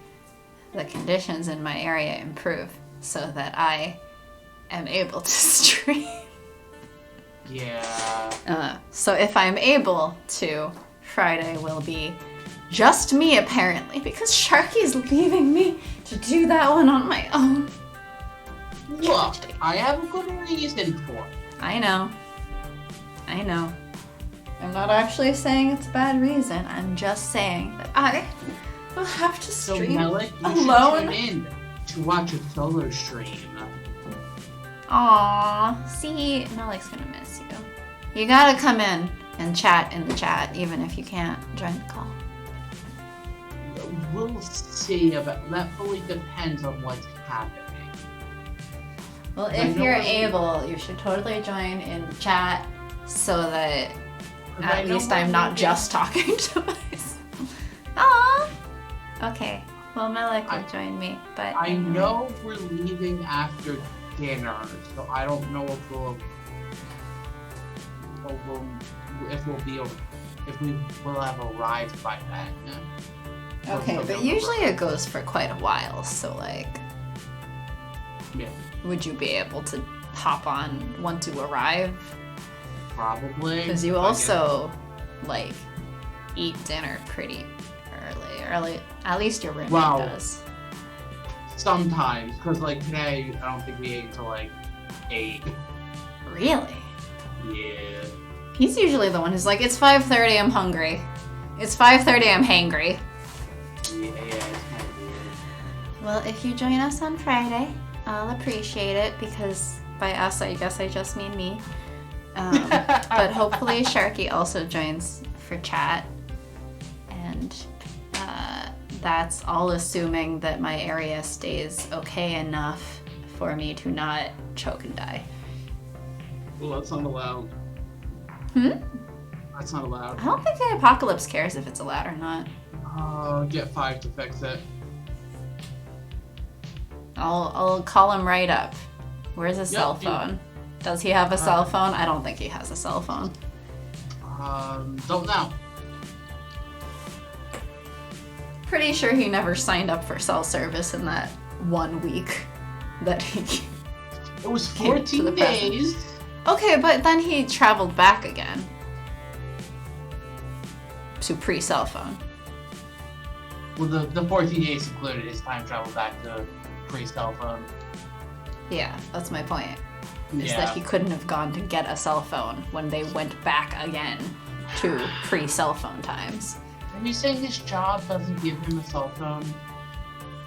the conditions in my area improve so that I am able to stream.
Yeah.
So if I'm able to, Friday will be just me apparently, because Sharky's leaving me to do that one on my own.
Look, I have a good reason for it.
I know. I'm not actually saying it's a bad reason. I'm just saying that I will have to
So
stream
Malik, you
alone.
should tune in to watch a solo stream.
Aww. See, Malik's gonna miss You gotta come in and chat in the chat, even if you can't join the call.
We'll see about that. Fully depends on what's happening.
Well,
I
if
know
you're
when-
able, you should totally join in the chat so that
'Cause I
at
know
least
we're
I'm not
leaving-
just talking to myself. Aww. Okay. Well, Malik will join me, but
I know we're leaving after dinner, so I don't know if we will have arrived by then.
Okay, but usually it goes for quite a while. So like,
Yeah,
would you be able to hop on once you arrive?
probably.
Because you
I guess.
also like eat dinner pretty early. Early, at least your roommate
Wow.
does.
Sometimes, because like today, I don't think we ate until like 8.
Really?
Yeah.
He's usually the one who's like, it's 5:30, I'm hungry. It's 5:30, I'm hangry.
Yeah, it's kind of weird.
Well, if you join us on Friday, I'll appreciate it because by us, I guess I just mean me. But hopefully Sharky also joins for chat. And that's all assuming that my area stays okay enough for me to not choke and die.
Well, that's not allowed. That's not allowed.
I don't think the apocalypse cares if it's allowed or not.
Get 5 to fix it.
I'll call him right up. Where's his cell
dude.
phone? Does he have a cell phone? I don't think he has a cell phone.
Don't know.
Pretty sure he never signed up for cell service in that 1 week that he...
It was
Came to the
14 days.
Okay, but then he traveled back again. To pre-cell phone.
Well, the 14 days included his time travel back to pre-cell phone.
Yeah, that's my point. Is
Yeah.
that he couldn't have gone to get a cell phone when they went back again to pre-cell phone times.
Are you saying his job doesn't give him a cell phone?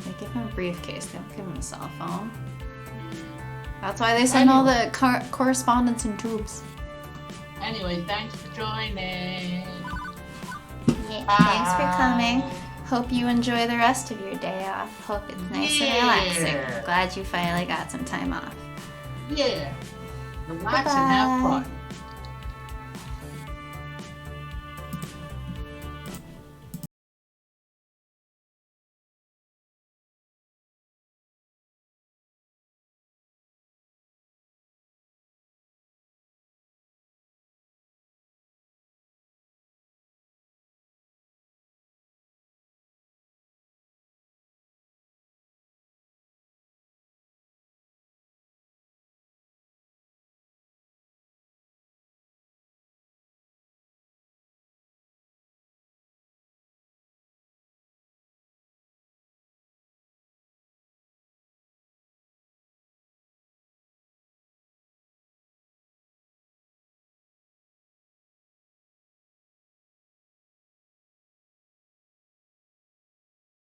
They give him a briefcase, they don't give him a cell phone. That's why they send all the correspondence in tubes.
Anyway, thanks for joining.
Yeah, thanks for coming. Hope you enjoy the rest of your day off. Hope it's nice and relaxing.
Yeah.
Glad you finally got some time off.
Yeah. Relax and have fun.